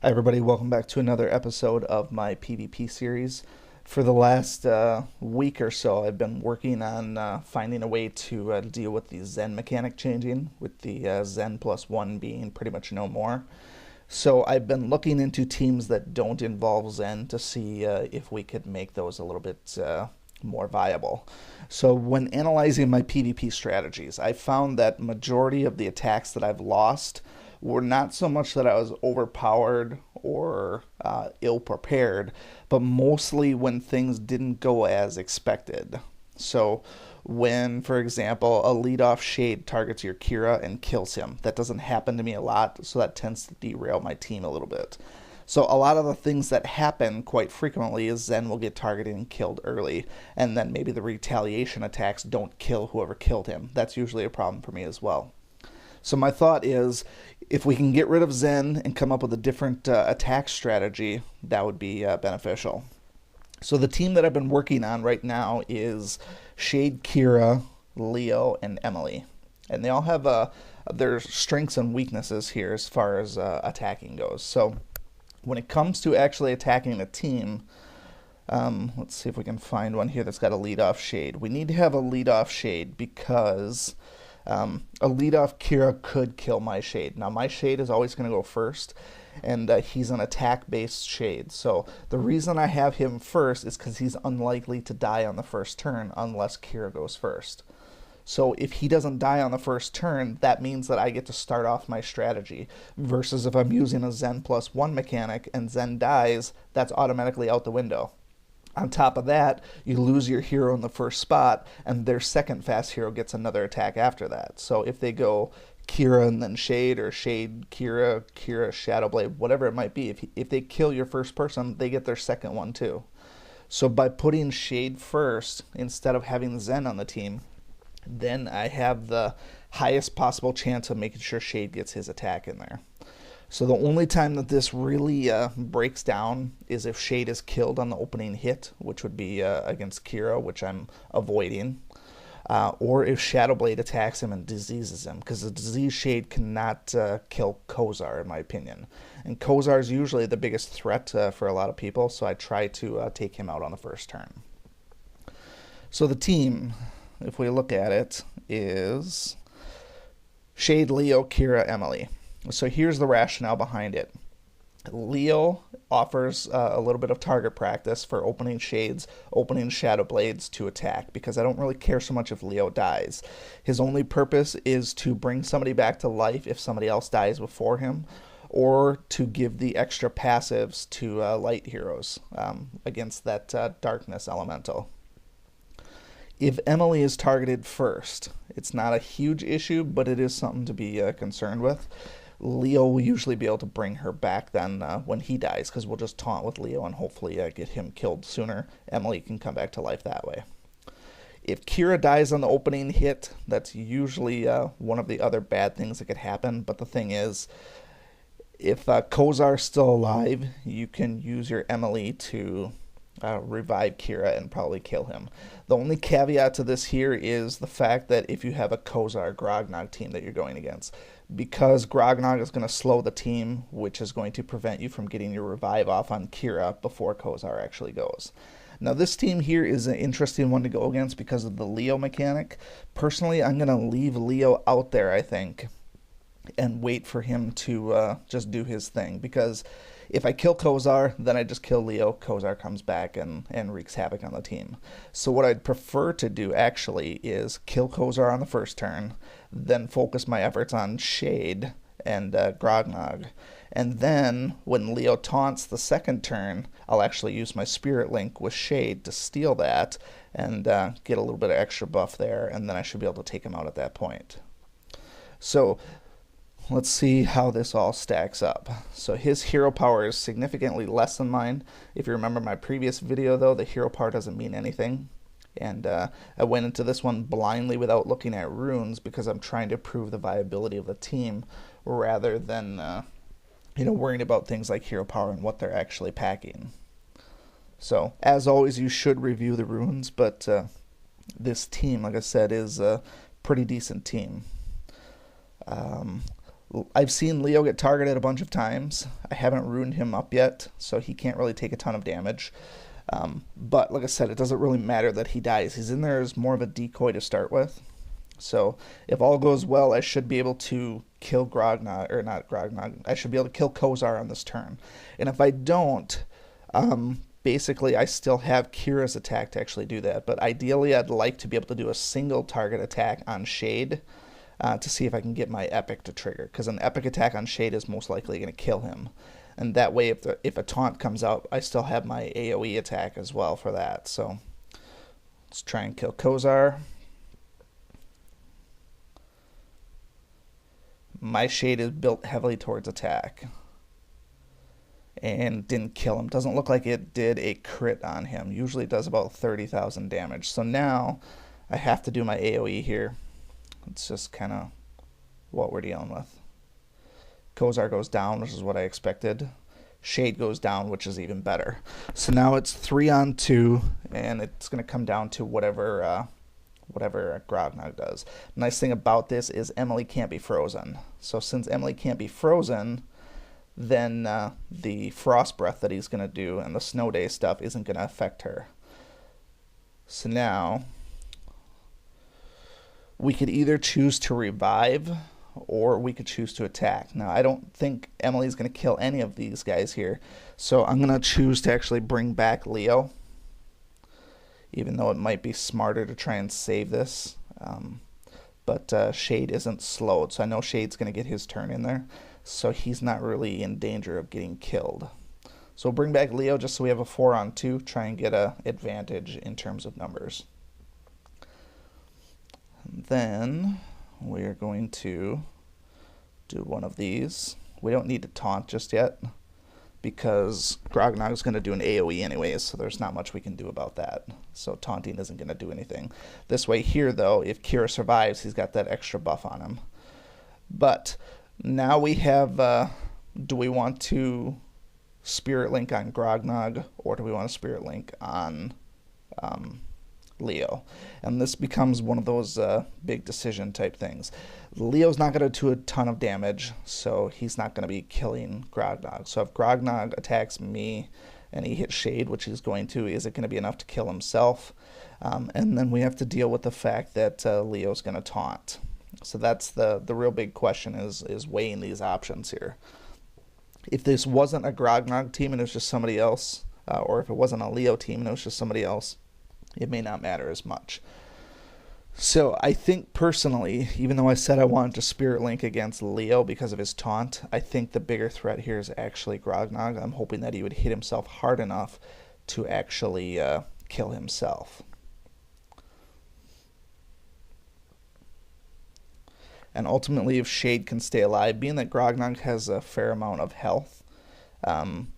Hi everybody, welcome back to another episode of my PvP series. For the last week or so, I've been working on finding a way to deal with the Zen mechanic changing, with the Zen plus one being pretty much no more. So I've been looking into teams that don't involve Zen to see if we could make those a little bit more viable. So when analyzing my PvP strategies, I found that majority of the attacks that I've lost were not so much that I was overpowered or ill prepared, but mostly when things didn't go as expected. So, when, for example, a leadoff shade targets your Kira and kills him, that doesn't happen to me a lot, so that tends to derail my team a little bit. So, a lot of the things that happen quite frequently is Zen will get targeted and killed early, and then maybe the retaliation attacks don't kill whoever killed him. That's usually a problem for me as well. So my thought is, if we can get rid of Zen and come up with a different attack strategy, that would be beneficial. So the team that I've been working on right now is Shade, Kira, Leo, and Emily, and they all have their strengths and weaknesses here as far as attacking goes. So when it comes to actually attacking a team, let's see if we can find one here that's got a leadoff Shade. We need to have a leadoff Shade because a leadoff Kira could kill my Shade. Now, my Shade is always going to go first, and he's an attack-based Shade. So the reason I have him first is because he's unlikely to die on the first turn unless Kira goes first. So if he doesn't die on the first turn, that means that I get to start off my strategy. Versus if I'm using a Zen plus one mechanic and Zen dies, that's automatically out the window. On top of that, you lose your hero in the first spot, and their second fast hero gets another attack after that. So if they go Kira and then Shade, or Shade, Kira, Kira, Shadowblade, whatever it might be, if they kill your first person, they get their second one too. So by putting Shade first, instead of having Zen on the team, then I have the highest possible chance of making sure Shade gets his attack in there. So the only time that this really breaks down is if Shade is killed on the opening hit, which would be against Kira, which I'm avoiding, or if Shadowblade attacks him and diseases him, because the disease Shade cannot kill Kozar, in my opinion. And Kozar is usually the biggest threat for a lot of people, so I try to take him out on the first turn. So the team, if we look at it, is Shade, Leo, Kira, Emily. So here's the rationale behind it. Leo offers a little bit of target practice for opening Shades, opening Shadow Blades to attack, because I don't really care so much if Leo dies. His only purpose is to bring somebody back to life if somebody else dies before him, or to give the extra passives to light heroes against that darkness elemental. If Emily is targeted first, it's not a huge issue, but it is something to be concerned with. Leo will usually be able to bring her back then when he dies, because we'll just taunt with Leo and hopefully get him killed sooner. Emily can come back to life that way. If Kira dies on the opening hit, that's usually one of the other bad things that could happen. But the thing is, if Kozar's still alive, you can use your Emily to revive Kira and probably kill him. The only caveat to this here is the fact that if you have a Kozar Grognog team that you're going against, because Grognog is going to slow the team, which is going to prevent you from getting your revive off on Kira before Kozar actually goes. Now this team here is an interesting one to go against because of the Leo mechanic. Personally, I'm going to leave Leo out there, I think, and wait for him to just do his thing, because if I kill Kozar, then I just kill Leo. Kozar comes back and wreaks havoc on the team. So what I'd prefer to do, actually, is kill Kozar on the first turn, then focus my efforts on Shade and Grognog. And then, when Leo taunts the second turn, I'll actually use my Spirit Link with Shade to steal that and get a little bit of extra buff there, and then I should be able to take him out at that point. So let's see how this all stacks up. So his hero power is significantly less than mine. If you remember my previous video, though, the hero power doesn't mean anything. And I went into this one blindly without looking at runes because I'm trying to prove the viability of the team rather than worrying about things like hero power and what they're actually packing. So as always, you should review the runes, but this team, like I said, is a pretty decent team. I've seen Leo get targeted a bunch of times. I haven't ruined him up yet, so he can't really take a ton of damage. But like I said, it doesn't really matter that he dies. He's in there as more of a decoy to start with. So if all goes well, I should be able to kill Grognog, or not Grognog, I should be able to kill Kozar on this turn. And if I don't, basically I still have Kira's attack to actually do that. But ideally I'd like to be able to do a single target attack on Shade to see if I can get my epic to trigger. Because an epic attack on Shade is most likely going to kill him. And that way if a taunt comes out, I still have my AoE attack as well for that. So let's try and kill Kozar. My Shade is built heavily towards attack. And didn't kill him. Doesn't look like it did a crit on him. Usually it does about 30,000 damage. So now I have to do my AoE here. It's just kind of what we're dealing with. Kozar goes down, which is what I expected. Shade goes down, which is even better. So now it's 3-on-2, and it's going to come down to whatever Grognog does. Nice thing about this is Emily can't be frozen. So since Emily can't be frozen, then the Frost Breath that he's going to do and the Snow Day stuff isn't going to affect her. So now we could either choose to revive or we could choose to attack. Now, I don't think Emily's going to kill any of these guys here, so I'm going to choose to actually bring back Leo, even though it might be smarter to try and save this. But Shade isn't slowed, so I know Shade's going to get his turn in there, so he's not really in danger of getting killed. So we'll bring back Leo just so we have a 4-on-2, try and get an advantage in terms of numbers. And then we are going to do one of these. We don't need to taunt just yet because Grognog is going to do an AoE anyways, so there's not much we can do about that. So taunting isn't going to do anything. This way here, though, if Kira survives, he's got that extra buff on him. But now we have, do we want to Spirit Link on Grognog, or do we want to Spirit Link on Leo? And this becomes one of those big decision type things. Leo's not going to do a ton of damage, so he's not going to be killing Grognog. So if Grognog attacks me and he hits Shade, which he's going to, is it going to be enough to kill himself? And then we have to deal with the fact that Leo's going to taunt. So that's the real big question, is weighing these options here. If this wasn't a Grognog team and it was just somebody else, or if it wasn't a Leo team and it was just somebody else, it may not matter as much. So I think personally, even though I said I wanted to Spirit Link against Leo because of his taunt, I think the bigger threat here is actually Grognog. I'm hoping that he would hit himself hard enough to actually kill himself. And ultimately, if Shade can stay alive, being that Grognog has a fair amount of health,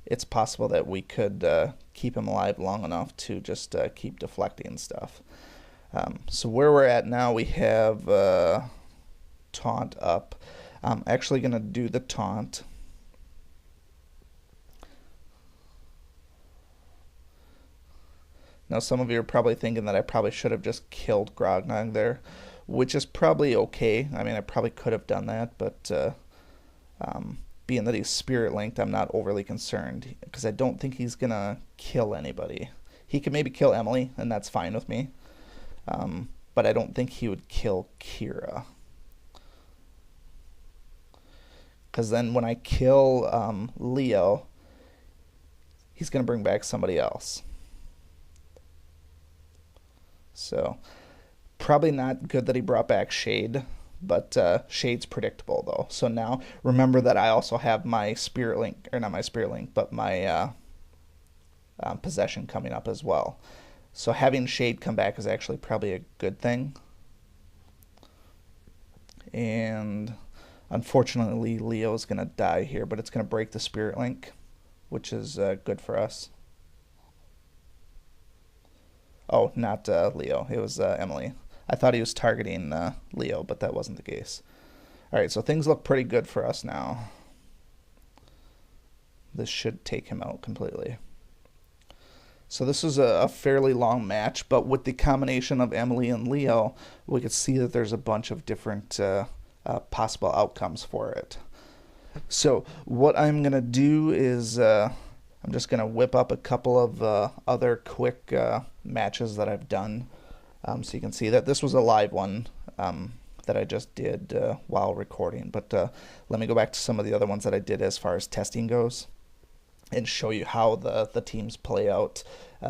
it's possible that we could keep him alive long enough to just keep deflecting stuff. So where we're at now, we have taunt up. I'm actually going to do the taunt. Now some of you are probably thinking that I probably should have just killed Grognog there, which is probably okay. I mean, I probably could have done that, but being that he's Spirit Linked, I'm not overly concerned because I don't think he's going to kill anybody. He could maybe kill Emily, and that's fine with me. But I don't think he would kill Kira. Because then when I kill Leo, he's going to bring back somebody else. So probably not good that he brought back Shade, but Shade's predictable though. So now remember that I also have my Spirit Link, or not my Spirit Link, but my Possession coming up as well. So having Shade come back is actually probably a good thing. And unfortunately, Leo's going to die here, but it's going to break the Spirit Link, which is good for us. Oh, not Leo. It was Emily. I thought he was targeting Leo, but that wasn't the case. Alright, so things look pretty good for us now. This should take him out completely. So this is a fairly long match, but with the combination of Emily and Leo, we could see that there's a bunch of different possible outcomes for it. So what I'm gonna do is I'm just gonna whip up a couple of other quick matches that I've done, so you can see that this was a live one that I just did while recording. But let me go back to some of the other ones that I did as far as testing goes, and show you how the teams play out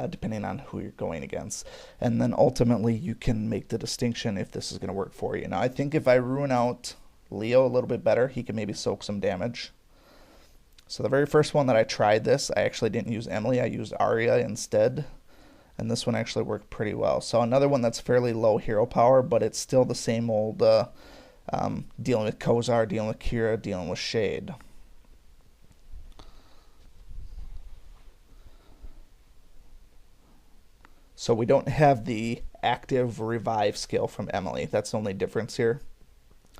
depending on who you're going against. And then ultimately you can make the distinction if this is going to work for you. Now I think if I ruin out Leo a little bit better, he can maybe soak some damage. So the very first one that I tried this, I actually didn't use Emily, I used Arya instead. And this one actually worked pretty well. So another one that's fairly low hero power, but it's still the same old dealing with Kozar, dealing with Kira, dealing with Shade. So we don't have the active revive skill from Emily. That's the only difference here.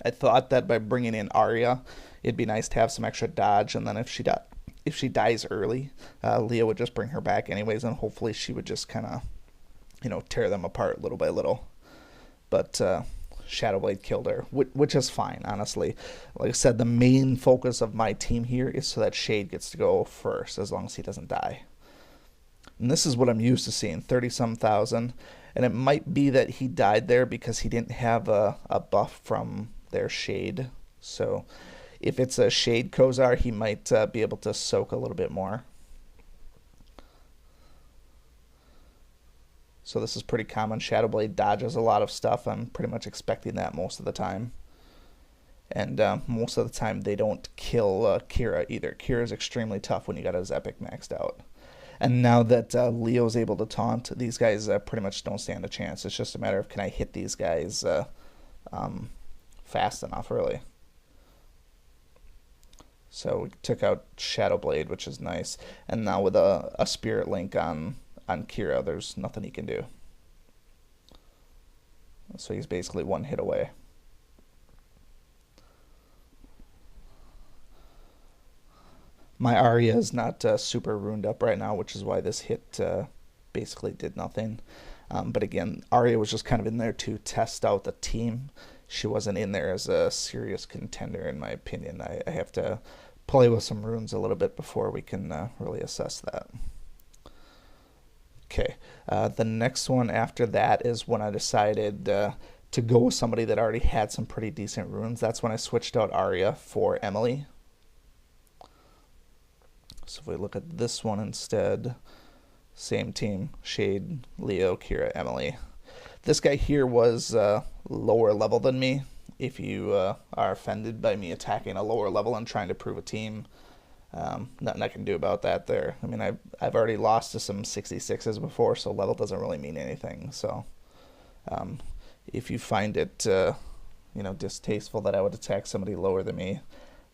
I thought that by bringing in Arya, it'd be nice to have some extra dodge, and then if she dies early, Leah would just bring her back anyways, and hopefully she would just kind of, tear them apart little by little. But Shadowblade killed her, which is fine, honestly. Like I said, the main focus of my team here is so that Shade gets to go first, as long as he doesn't die. And this is what I'm used to seeing, 30-some thousand. And it might be that he died there because he didn't have a buff from their Shade. So if it's a Shade Kozar, he might be able to soak a little bit more. So this is pretty common. Shadowblade dodges a lot of stuff. I'm pretty much expecting that most of the time. And most of the time they don't kill Kira either. Kira's extremely tough when you got his epic maxed out. And now that Leo's able to taunt, these guys pretty much don't stand a chance. It's just a matter of, can I hit these guys fast enough, really. So we took out Shadowblade, which is nice. And now with a Spirit Link on Kira, there's nothing he can do. So he's basically one hit away. My Arya is not super ruined up right now, which is why this hit basically did nothing. But again, Arya was just kind of in there to test out the team. She wasn't in there as a serious contender, in my opinion. I have to play with some runes a little bit before we can really assess that. Okay, the next one after that is when I decided to go with somebody that already had some pretty decent runes. That's when I switched out Arya for Emily. So if we look at this one instead, same team, Shade, Leo, Kira, Emily. This guy here was lower level than me. If you are offended by me attacking a lower level and trying to prove a team, nothing I can do about that there. I mean, I've already lost to some 66s before, so level doesn't really mean anything. So if you find it distasteful that I would attack somebody lower than me,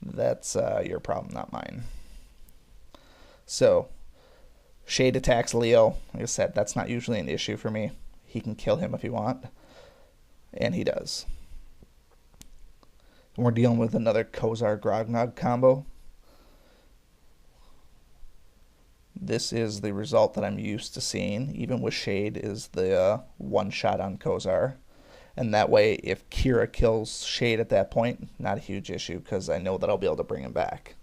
that's your problem, not mine. So, Shade attacks Leo. Like I said, that's not usually an issue for me. He can kill him if you want. And he does. And we're dealing with another Kozar Grognog combo. This is the result that I'm used to seeing, even with Shade, is the one shot on Kozar. And that way, if Kira kills Shade at that point, not a huge issue, because I know that I'll be able to bring him back.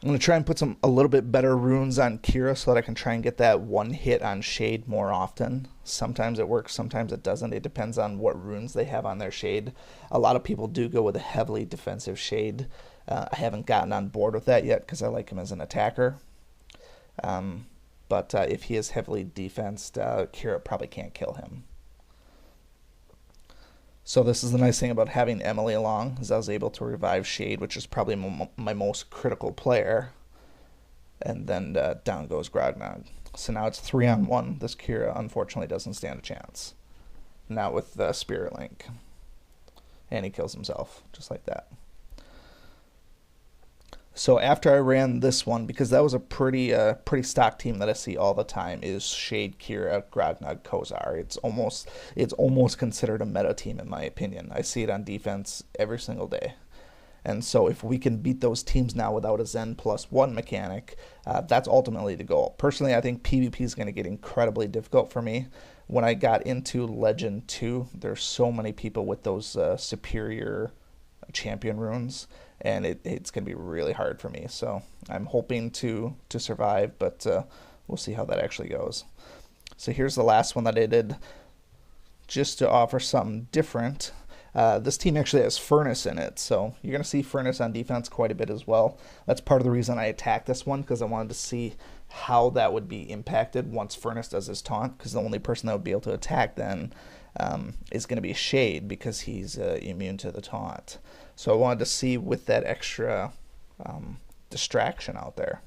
I'm going to try and put a little bit better runes on Kira so that I can try and get that one hit on Shade more often. Sometimes it works, sometimes it doesn't. It depends on what runes they have on their Shade. A lot of people do go with a heavily defensive Shade. I haven't gotten on board with that yet because I like him as an attacker. But if he is heavily defensed, Kira probably can't kill him. So this is the nice thing about having Emily along, is I was able to revive Shade, which is probably my most critical player. And then down goes Grognog. So now it's 3-on-1. This Kira, unfortunately, doesn't stand a chance. Now with the Spirit Link. And he kills himself, just like that. So after I ran this one, because that was a pretty stock team that I see all the time, is Shade, Kira, Grognog, Kozar. It's almost considered a meta team in my opinion. I see it on defense every single day. And so if we can beat those teams now without a Zen +1 mechanic, that's ultimately the goal. Personally, I think PvP is going to get incredibly difficult for me. When I got into Legend 2, there's so many people with those superior champion runes, and it's going to be really hard for me. So I'm hoping to survive, but we'll see how that actually goes. So here's the last one that I did, just to offer something different. This team actually has Furnace in it, so you're going to see Furnace on defense quite a bit as well. That's part of the reason I attacked this one, because I wanted to see how that would be impacted once Furnace does his taunt, because the only person that would be able to attack then is going to be Shade, because he's immune to the taunt. So I wanted to see with that extra distraction out there.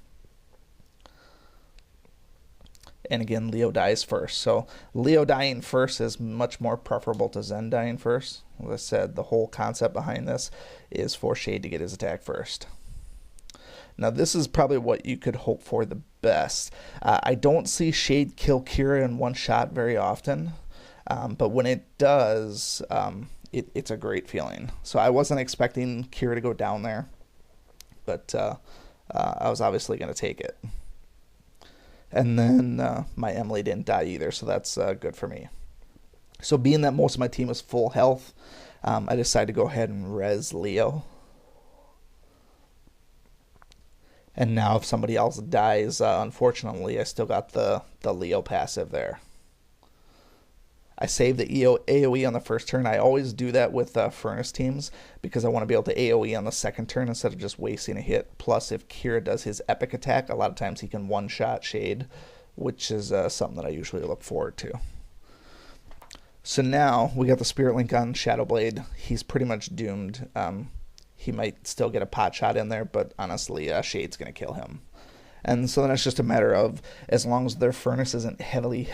And again, Leo dies first. So Leo dying first is much more preferable to Zen dying first. As I said, the whole concept behind this is for Shade to get his attack first. Now this is probably what you could hope for the best. I don't see Shade kill Kira in one shot very often, but when it does, it's a great feeling. So I wasn't expecting Kira to go down there, but I was obviously going to take it. And then my Emily didn't die either, so that's good for me. So being that most of my team was full health, I decided to go ahead and res Leo. And now if somebody else dies, unfortunately, I still got the Leo passive there. I save the AoE on the first turn. I always do that with Furnace teams because I want to be able to AoE on the second turn instead of just wasting a hit. Plus, if Kira does his epic attack, a lot of times he can one-shot Shade, which is something that I usually look forward to. So now we got the Spirit Link on Shadowblade. He's pretty much doomed. He might still get a pot shot in there, but honestly, Shade's going to kill him. And so then it's just a matter of, as long as their Furnace isn't heavily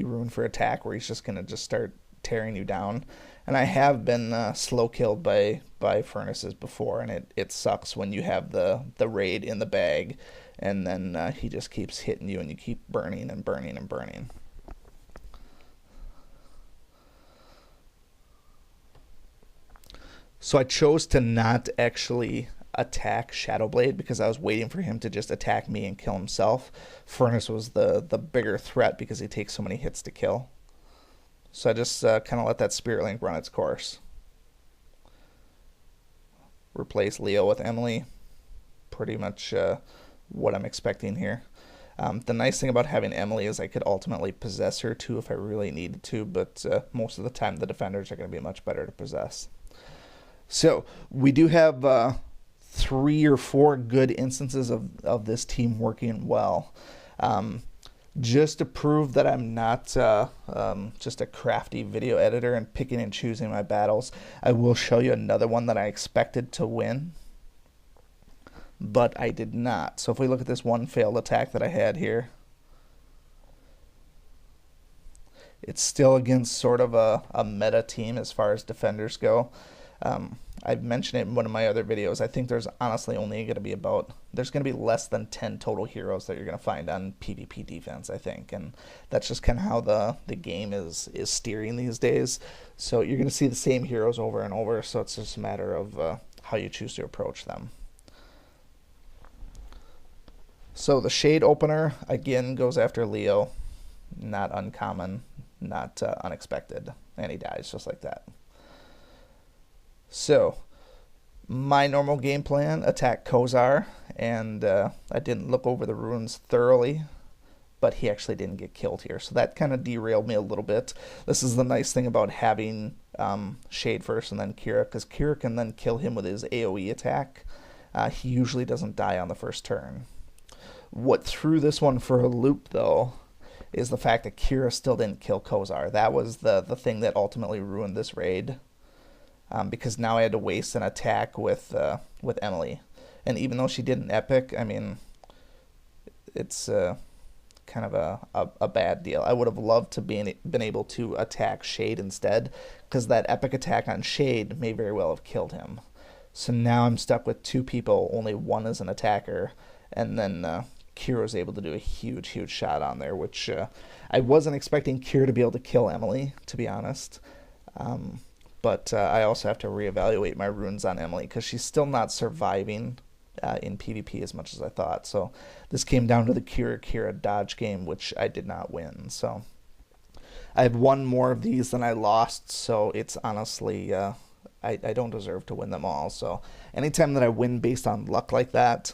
ruined for attack, where he's just going to just start tearing you down. And I have been slow killed by Furnaces before, and it sucks when you have the raid in the bag, and then he just keeps hitting you, and you keep burning and burning and burning. So I chose to not actually attack Shadowblade because I was waiting for him to just attack me and kill himself. Furnace was the bigger threat because he takes so many hits to kill. So I just kind of let that Spirit Link run its course. Replace Leo with Emily. Pretty much what I'm expecting here. The nice thing about having Emily is I could ultimately possess her too if I really needed to, but most of the time the defenders are going to be much better to possess. So we do have 3 or 4 good instances of this team working well. Just to prove that I'm not just a crafty video editor and picking and choosing my battles, I will show you another one that I expected to win, but I did not. So if we look at this one failed attack that I had here, it's still against sort of a meta team as far as defenders go. I've mentioned it in one of my other videos. I think there's honestly only going to be there's going to be less than 10 total heroes that you're going to find on PvP defense, I think. And that's just kind of how the game is steering these days. So you're going to see the same heroes over and over, so it's just a matter of how you choose to approach them. So the Shade opener, again, goes after Leo. Not uncommon, not unexpected. And he dies just like that. So, my normal game plan, attack Kozar, and I didn't look over the runes thoroughly, but he actually didn't get killed here, so that kind of derailed me a little bit. This is the nice thing about having Shade first and then Kira, because Kira can then kill him with his AoE attack. He usually doesn't die on the first turn. What threw this one for a loop, though, is the fact that Kira still didn't kill Kozar. That was the thing that ultimately ruined this raid. Because now I had to waste an attack with Emily, and even though she did an epic, I mean, it's kind of a bad deal. I would have loved to been able to attack Shade instead, because that epic attack on Shade may very well have killed him. So now I'm stuck with 2 people, only one is an attacker, and then Kira was able to do a huge shot on there, which I wasn't expecting Kira to be able to kill Emily, to be honest. But I also have to reevaluate my runes on Emily because she's still not surviving in PvP as much as I thought. So this came down to the Kira dodge game, which I did not win. So I have 1 more of these than I lost, so it's honestly I don't deserve to win them all. So anytime that I win based on luck like that,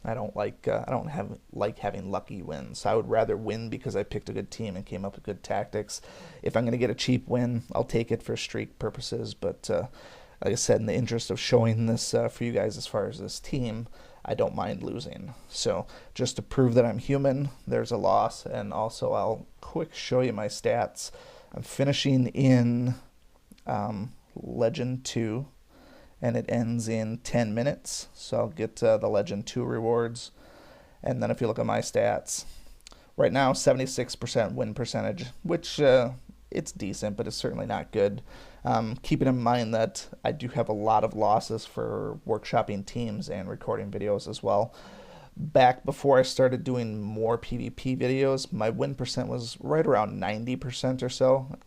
I don't have like having lucky wins. I would rather win because I picked a good team and came up with good tactics. If I'm going to get a cheap win, I'll take it for streak purposes. But like I said, in the interest of showing this for you guys as far as this team, I don't mind losing. So just to prove that I'm human, there's a loss. And also I'll quick show you my stats. I'm finishing in Legend 2, and it ends in 10 minutes. So I'll get the Legend 2 rewards. And then if you look at my stats, right now 76% win percentage, which it's decent, but it's certainly not good. Keeping in mind that I do have a lot of losses for workshopping teams and recording videos as well. Back before I started doing more PvP videos, my win percent was right around 90% or so.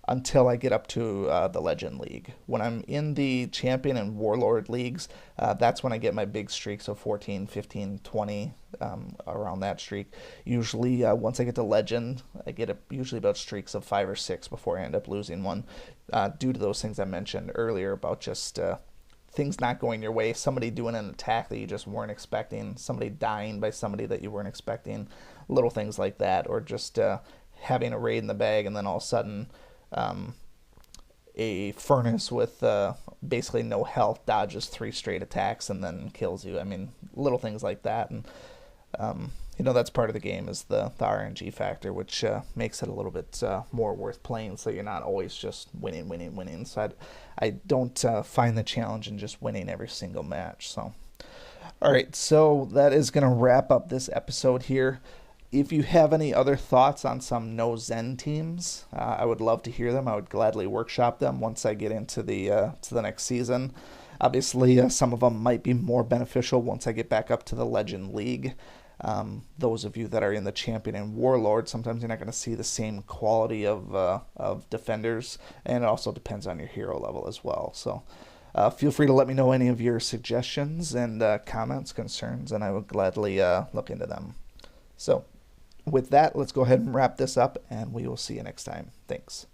Until I get up to the Legend League. When I'm in the Champion and Warlord Leagues, that's when I get my big streaks of 14, 15, 20, around that streak. Usually, once I get to Legend, I get usually about streaks of 5 or 6 before I end up losing one, due to those things I mentioned earlier about just things not going your way, somebody doing an attack that you just weren't expecting, somebody dying by somebody that you weren't expecting, little things like that, or just having a raid in the bag and then all of a sudden a furnace with basically no health dodges 3 straight attacks and then kills you. I mean, little things like that. And that's part of the game, is the RNG factor, which makes it a little bit more worth playing, so you're not always just winning. So I don't find the challenge in just winning every single match. So all right, so that is going to wrap up this episode here. If you have any other thoughts on some no Zen teams, I would love to hear them. I would gladly workshop them once I get into the next season. Obviously, some of them might be more beneficial once I get back up to the Legend League. Those of you that are in the Champion and Warlord, sometimes you're not going to see the same quality of defenders, and it also depends on your hero level as well. So feel free to let me know any of your suggestions and comments, concerns, and I will gladly look into them. So with that, let's go ahead and wrap this up, and we will see you next time. Thanks.